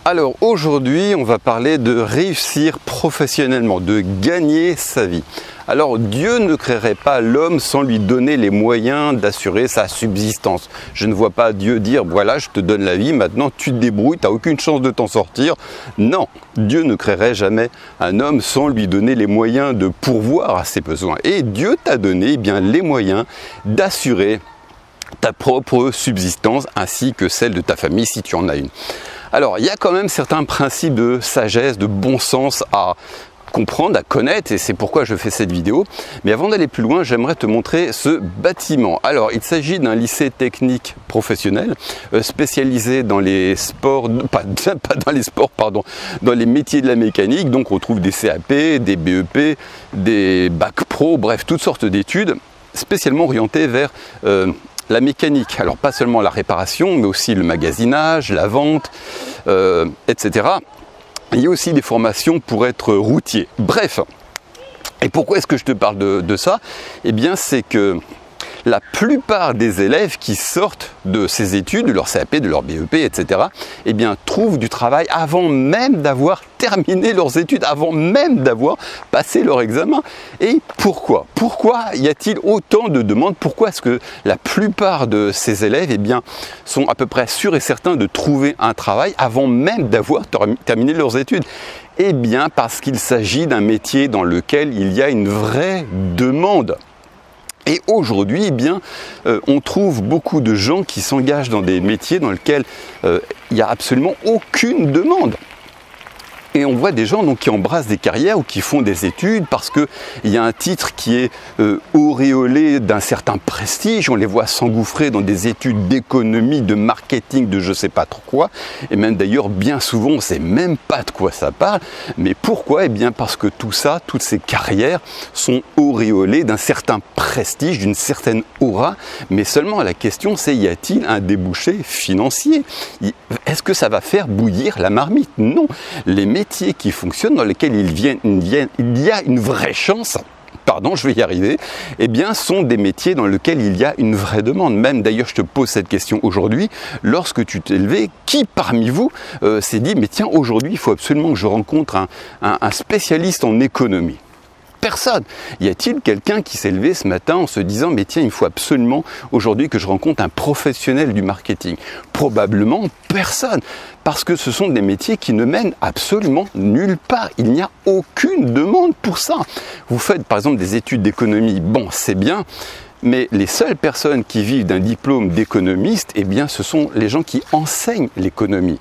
Alors aujourd'hui, on va parler de réussir professionnellement, de gagner sa vie. Alors Dieu ne créerait pas l'homme sans lui donner les moyens d'assurer sa subsistance. Je ne vois pas Dieu dire voilà, je te donne la vie, maintenant tu te débrouilles, tu n'as aucune chance de t'en sortir. Non, Dieu ne créerait jamais un homme sans lui donner les moyens de pourvoir à ses besoins. Et Dieu t'a donné bien les moyens d'assurer ta propre subsistance ainsi que celle de ta famille si tu en as une. Alors il y a quand même certains principes de sagesse, de bon sens à comprendre, à connaître, et c'est pourquoi je fais cette vidéo. Mais avant d'aller plus loin, j'aimerais te montrer ce bâtiment. Alors il s'agit d'un lycée technique professionnel spécialisé dans les sports, pas dans les sports, pardon, dans les métiers de la mécanique. Donc on trouve des CAP, des BEP, des bac pro, bref, toutes sortes d'études spécialement orientées vers la mécanique, alors pas seulement la réparation, mais aussi le magasinage, la vente, etc. Il y a aussi des formations pour être routier. Bref, et pourquoi est-ce que je te parle de ça? Eh bien, c'est que la plupart des élèves qui sortent de ces études, de leur CAP, de leur BEP, etc., eh bien, trouvent du travail avant même d'avoir terminé leurs études, avant même d'avoir passé leur examen. Et pourquoi? Pourquoi y a-t-il autant de demandes? Pourquoi est-ce que la plupart de ces élèves eh bien, sont à peu près sûrs et certains de trouver un travail avant même d'avoir terminé leurs études? Eh bien, parce qu'il s'agit d'un métier dans lequel il y a une vraie demande. Et aujourd'hui, eh bien, on trouve beaucoup de gens qui s'engagent dans des métiers dans lesquels il n'y a absolument aucune demande. Et on voit des gens donc, qui embrassent des carrières ou qui font des études parce qu'il y a un titre qui est auréolé d'un certain prestige. On les voit s'engouffrer dans des études d'économie, de marketing, de je ne sais pas trop quoi. Et même d'ailleurs, bien souvent, on ne sait même pas de quoi ça parle. Mais pourquoi? Eh bien parce que tout ça, toutes ces carrières sont auréolées d'un certain prestige, d'une certaine aura. Mais seulement la question, c'est y a-t-il un débouché financier? Est-ce que ça va faire bouillir la marmite? Non. Les métiers qui fonctionnent, dans lesquels il y a une vraie chance, pardon, je vais y arriver, eh bien, sont des métiers dans lesquels il y a une vraie demande. Même d'ailleurs, je te pose cette question aujourd'hui, lorsque tu t'es levé, qui parmi vous s'est dit, mais tiens, aujourd'hui, il faut absolument que je rencontre un spécialiste en économie? Personne. Y a-t-il quelqu'un qui s'est levé ce matin en se disant mais tiens, il faut absolument aujourd'hui que je rencontre un professionnel du marketing? Probablement personne, parce que ce sont des métiers qui ne mènent absolument nulle part. Il n'y a aucune demande pour ça. Vous faites par exemple des études d'économie, bon c'est bien, mais les seules personnes qui vivent d'un diplôme d'économiste, eh bien ce sont les gens qui enseignent l'économie.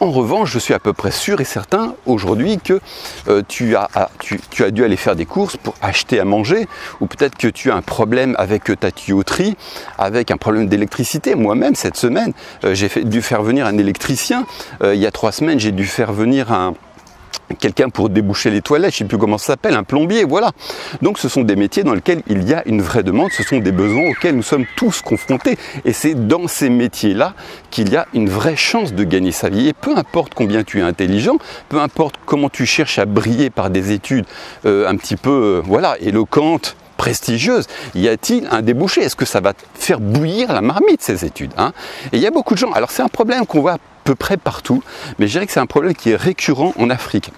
En revanche, je suis à peu près sûr et certain aujourd'hui que tu as dû aller faire des courses pour acheter à manger, ou peut-être que tu as un problème avec ta tuyauterie, avec un problème d'électricité. Moi-même, cette semaine, j'ai dû faire venir un électricien. Il y a 3 semaines, j'ai dû faire venir quelqu'un pour déboucher les toilettes, je ne sais plus comment ça s'appelle, un plombier, voilà. Donc ce sont des métiers dans lesquels il y a une vraie demande, ce sont des besoins auxquels nous sommes tous confrontés. Et c'est dans ces métiers-là qu'il y a une vraie chance de gagner sa vie. Et peu importe combien tu es intelligent, peu importe comment tu cherches à briller par des études un petit peu, voilà, éloquentes, prestigieuse, y a-t-il un débouché? Est-ce que ça va faire bouillir la marmite, ces études, hein? Et il y a beaucoup de gens, alors c'est un problème qu'on voit à peu près partout, mais je dirais que c'est un problème qui est récurrent en Afrique.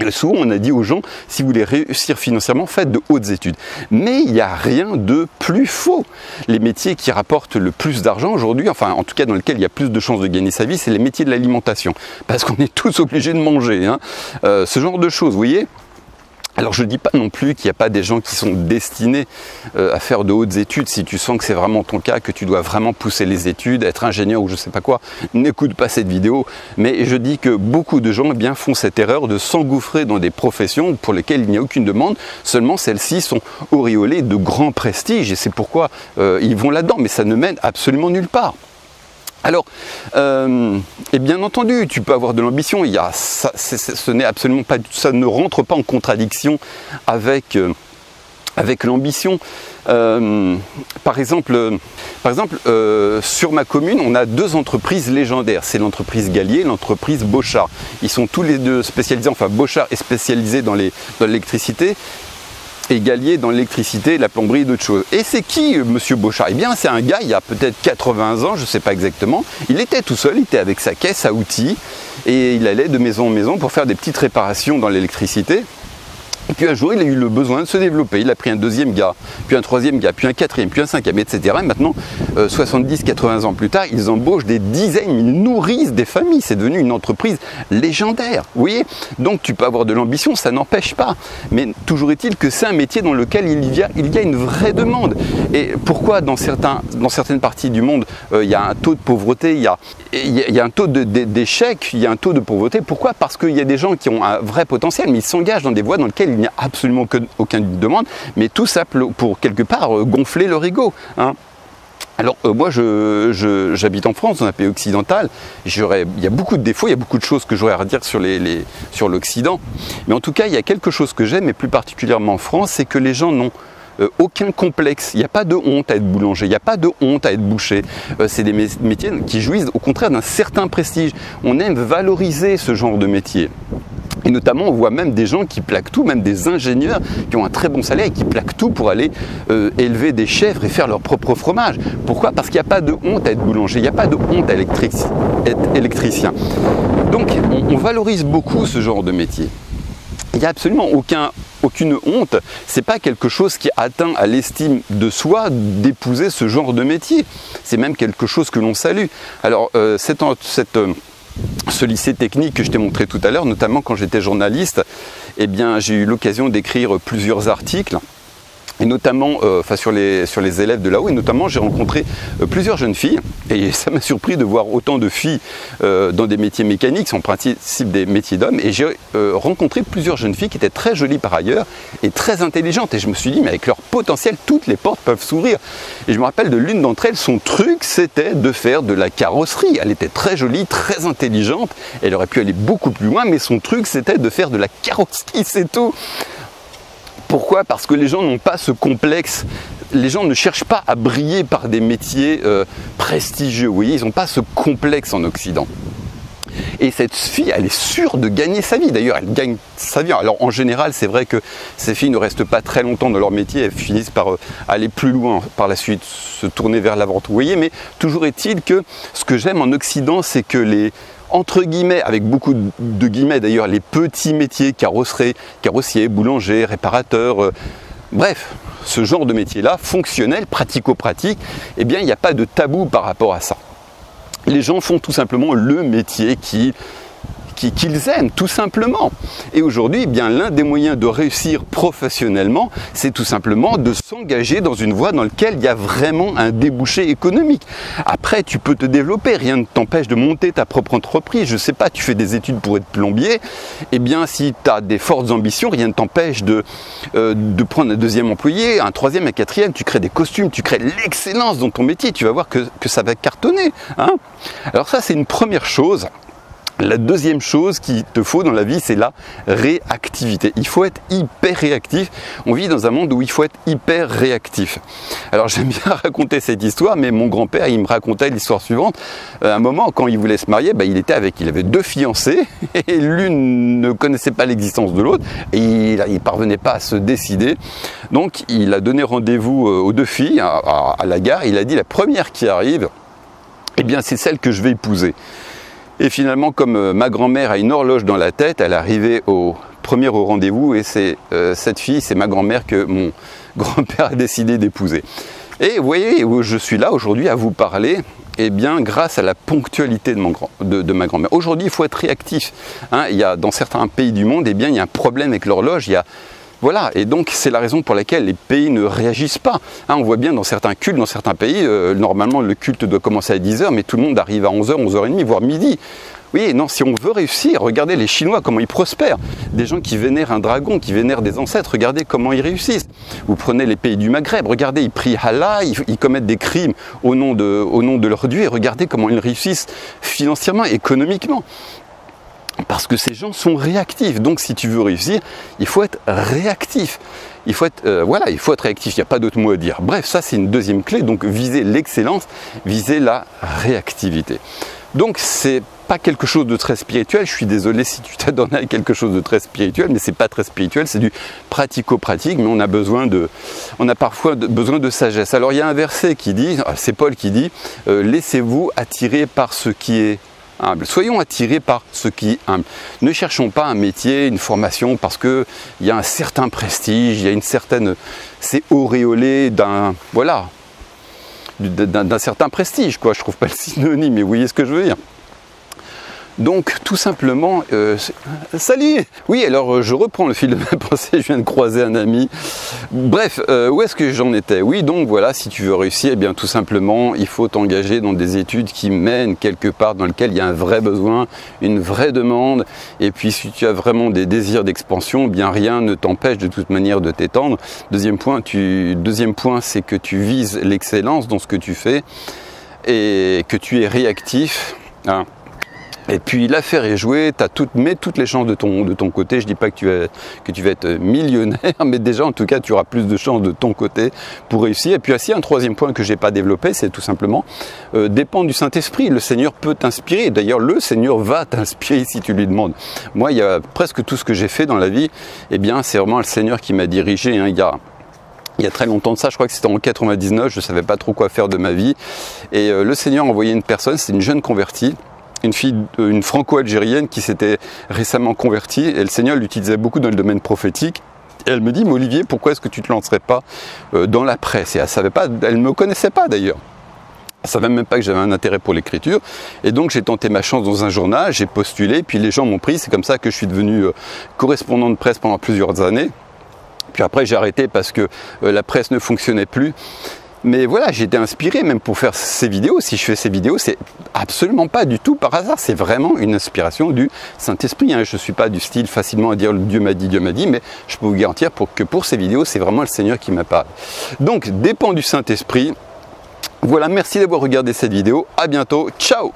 Et souvent, on a dit aux gens, si vous voulez réussir financièrement, faites de hautes études. Mais il n'y a rien de plus faux. Les métiers qui rapportent le plus d'argent aujourd'hui, enfin en tout cas dans lesquels il y a plus de chances de gagner sa vie, c'est les métiers de l'alimentation. Parce qu'on est tous obligés de manger, hein. Ce genre de choses, vous voyez. Alors je ne dis pas non plus qu'il n'y a pas des gens qui sont destinés à faire de hautes études. Si tu sens que c'est vraiment ton cas, que tu dois vraiment pousser les études, être ingénieur ou je ne sais pas quoi, n'écoute pas cette vidéo. Mais je dis que beaucoup de gens eh bien, font cette erreur de s'engouffrer dans des professions pour lesquelles il n'y a aucune demande. Seulement celles-ci sont auréolées de grand prestige et c'est pourquoi ils vont là-dedans. Mais ça ne mène absolument nulle part. Alors, et bien entendu, tu peux avoir de l'ambition, ce n'est absolument pas, ça ne rentre pas en contradiction avec l'ambition. Par exemple, sur ma commune, on a 2 entreprises légendaires. C'est l'entreprise Gallier et l'entreprise Bochard. Ils sont tous les deux spécialisés, enfin Bochard est spécialisé dans l'électricité. égalier dans l'électricité, la plomberie et d'autres choses. Et c'est qui Monsieur Beauchard? Eh bien c'est un gars, il y a peut-être 80 ans, je ne sais pas exactement, il était tout seul, il était avec sa caisse à outils et il allait de maison en maison pour faire des petites réparations dans l'électricité. Et puis un jour, il a eu le besoin de se développer. Il a pris un deuxième gars, puis un troisième gars, puis un quatrième, puis un cinquième, etc. Et maintenant, 70-80 ans plus tard, ils embauchent des dizaines, ils nourrissent des familles. C'est devenu une entreprise légendaire. Vous voyez? Donc tu peux avoir de l'ambition, ça n'empêche pas. Mais toujours est-il que c'est un métier dans lequel il y a une vraie demande. Et pourquoi dans certaines parties du monde, il y a un taux de pauvreté, il y a un taux d'échec, il y a un taux de pauvreté? Pourquoi? Parce qu'il y a des gens qui ont un vrai potentiel, mais ils s'engagent dans des voies dans lesquelles il n'y a absolument aucune demande, mais tout ça pour quelque part gonfler leur ego. Hein. Alors moi j'habite en France, dans un pays occidental, il y a beaucoup de défauts, il y a beaucoup de choses que j'aurais à redire sur l'Occident, mais en tout cas il y a quelque chose que j'aime, et plus particulièrement en France, c'est que les gens n'ont aucun complexe, il n'y a pas de honte à être boulanger, il n'y a pas de honte à être boucher, c'est des métiers qui jouissent au contraire d'un certain prestige, on aime valoriser ce genre de métier. Et notamment, on voit même des gens qui plaquent tout, même des ingénieurs qui ont un très bon salaire et qui plaquent tout pour aller élever des chèvres et faire leur propre fromage. Pourquoi? Parce qu'il n'y a pas de honte à être boulanger, il n'y a pas de honte à être électricien. Donc, on valorise beaucoup ce genre de métier. Il n'y a absolument aucune honte. C'est pas quelque chose qui atteint à l'estime de soi d'épouser ce genre de métier. C'est même quelque chose que l'on salue. Alors, ce lycée technique que je t'ai montré tout à l'heure, notamment quand j'étais journaliste, eh bien, j'ai eu l'occasion d'écrire plusieurs articles, et notamment sur les élèves de là-haut, et notamment j'ai rencontré plusieurs jeunes filles, et ça m'a surpris de voir autant de filles dans des métiers mécaniques, en principe des métiers d'hommes, et j'ai rencontré plusieurs jeunes filles qui étaient très jolies par ailleurs, et très intelligentes, et je me suis dit, mais avec leur potentiel, toutes les portes peuvent s'ouvrir. Et je me rappelle de l'une d'entre elles, son truc c'était de faire de la carrosserie. Elle était très jolie, très intelligente, elle aurait pu aller beaucoup plus loin, mais son truc c'était de faire de la carrosserie, c'est tout. Pourquoi? Parce que les gens n'ont pas ce complexe, les gens ne cherchent pas à briller par des métiers prestigieux, vous voyez, ils n'ont pas ce complexe en Occident. Et cette fille, elle est sûre de gagner sa vie, d'ailleurs elle gagne sa vie. Alors en général, c'est vrai que ces filles ne restent pas très longtemps dans leur métier, elles finissent par aller plus loin par la suite, se tourner vers l'avant, vous voyez, mais toujours est-il que ce que j'aime en Occident, c'est que les entre guillemets, avec beaucoup de guillemets d'ailleurs, les petits métiers, carrossier, boulanger, réparateur, bref, ce genre de métier-là, fonctionnel, pratico-pratique, eh bien il n'y a pas de tabou par rapport à ça. Les gens font tout simplement le métier qu'ils aiment, tout simplement. Et aujourd'hui, eh bien l'un des moyens de réussir professionnellement, c'est tout simplement de s'engager dans une voie dans laquelle il y a vraiment un débouché économique. Après, tu peux te développer, rien ne t'empêche de monter ta propre entreprise. Je ne sais pas, tu fais des études pour être plombier, eh bien si tu as des fortes ambitions, rien ne t'empêche de prendre un deuxième employé, un troisième, un quatrième, tu crées des costumes, tu crées l'excellence dans ton métier, tu vas voir que ça va cartonner. Hein. Alors ça, c'est une première chose. La deuxième chose qu'il te faut dans la vie, c'est la réactivité. Il faut être hyper réactif. On vit dans un monde où il faut être hyper réactif. Alors j'aime bien raconter cette histoire, mais mon grand-père, il me racontait l'histoire suivante. À un moment, quand il voulait se marier, il avait deux fiancées, et l'une ne connaissait pas l'existence de l'autre, et il ne parvenait pas à se décider. Donc il a donné rendez-vous aux deux filles à la gare. Il a dit, la première qui arrive, eh bien c'est celle que je vais épouser. Et finalement, comme ma grand-mère a une horloge dans la tête, elle est arrivée au rendez-vous, et c'est cette fille, c'est ma grand-mère que mon grand-père a décidé d'épouser. Et vous voyez, je suis là aujourd'hui à vous parler, eh bien grâce à la ponctualité de ma grand-mère. Aujourd'hui, il faut être réactif. Hein, dans certains pays du monde, eh bien, il y a un problème avec l'horloge. Voilà, et donc c'est la raison pour laquelle les pays ne réagissent pas. Hein, on voit bien dans certains cultes, dans certains pays, normalement le culte doit commencer à 10 h, mais tout le monde arrive à 11 h, 11 h 30, voire midi. Oui, non, si on veut réussir, regardez les Chinois, comment ils prospèrent. Des gens qui vénèrent un dragon, qui vénèrent des ancêtres, regardez comment ils réussissent. Vous prenez les pays du Maghreb, regardez, ils prient Allah, ils commettent des crimes au nom de leur Dieu, et regardez comment ils réussissent financièrement, économiquement. Parce que ces gens sont réactifs. Donc si tu veux réussir, il faut être réactif. Il faut être réactif, il n'y a pas d'autre mot à dire. Bref, ça c'est une deuxième clé, donc viser l'excellence, viser la réactivité. Donc c'est pas quelque chose de très spirituel, je suis désolé si tu t'adonnais à quelque chose de très spirituel, mais c'est pas très spirituel, c'est du pratico-pratique, mais on a parfois besoin de sagesse. Alors il y a un verset qui dit, c'est Paul qui dit, laissez-vous attirer par ce qui est humble. Soyons attirés par ce qui est humble. Ne cherchons pas un métier, une formation, parce qu'il y a un certain prestige, il y a une certaine... c'est auréolé d'un... voilà, d'un certain prestige, quoi. Je trouve pas le synonyme, mais vous voyez ce que je veux dire. Donc tout simplement, salut. Oui, alors je reprends le fil de ma pensée, je viens de croiser un ami. Bref, où est-ce que j'en étais? Oui, donc voilà, si tu veux réussir, eh bien tout simplement, il faut t'engager dans des études qui mènent quelque part, dans lesquelles il y a un vrai besoin, une vraie demande. Et puis si tu as vraiment des désirs d'expansion, eh bien rien ne t'empêche de toute manière de t'étendre. Deuxième point, c'est que tu vises l'excellence dans ce que tu fais et que tu es réactif. Hein. Et puis l'affaire est jouée, mets toutes les chances de ton côté. Je dis pas que tu vas être millionnaire, mais déjà en tout cas tu auras plus de chances de ton côté pour réussir. Et puis aussi un troisième point que j'ai pas développé, c'est tout simplement dépendre du Saint-Esprit. Le Seigneur peut t'inspirer. D'ailleurs le Seigneur va t'inspirer si tu lui demandes. Moi il y a presque tout ce que j'ai fait dans la vie, eh bien c'est vraiment le Seigneur qui m'a dirigé. Hein. Il y a très longtemps de ça, je crois que c'était en 99, je ne savais pas trop quoi faire de ma vie. Et le Seigneur a envoyé une personne, c'était une jeune convertie, une franco-algérienne qui s'était récemment convertie, et le Seigneur l'utilisait beaucoup dans le domaine prophétique. Et elle me dit, mais Olivier, pourquoi est-ce que tu ne te lancerais pas dans la presse? Et elle ne me connaissait pas d'ailleurs. Elle ne savait même pas que j'avais un intérêt pour l'écriture. Et donc j'ai tenté ma chance dans un journal, j'ai postulé, puis les gens m'ont pris. C'est comme ça que je suis devenu correspondant de presse pendant plusieurs années. Puis après j'ai arrêté parce que la presse ne fonctionnait plus. Mais voilà, j'ai été inspiré même pour faire ces vidéos. Si je fais ces vidéos, c'est absolument pas du tout par hasard. C'est vraiment une inspiration du Saint-Esprit. Hein. Je ne suis pas du style facilement à dire Dieu m'a dit, mais je peux vous garantir que pour ces vidéos, c'est vraiment le Seigneur qui m'a parlé. Donc, dépend du Saint-Esprit. Voilà, merci d'avoir regardé cette vidéo. À bientôt. Ciao!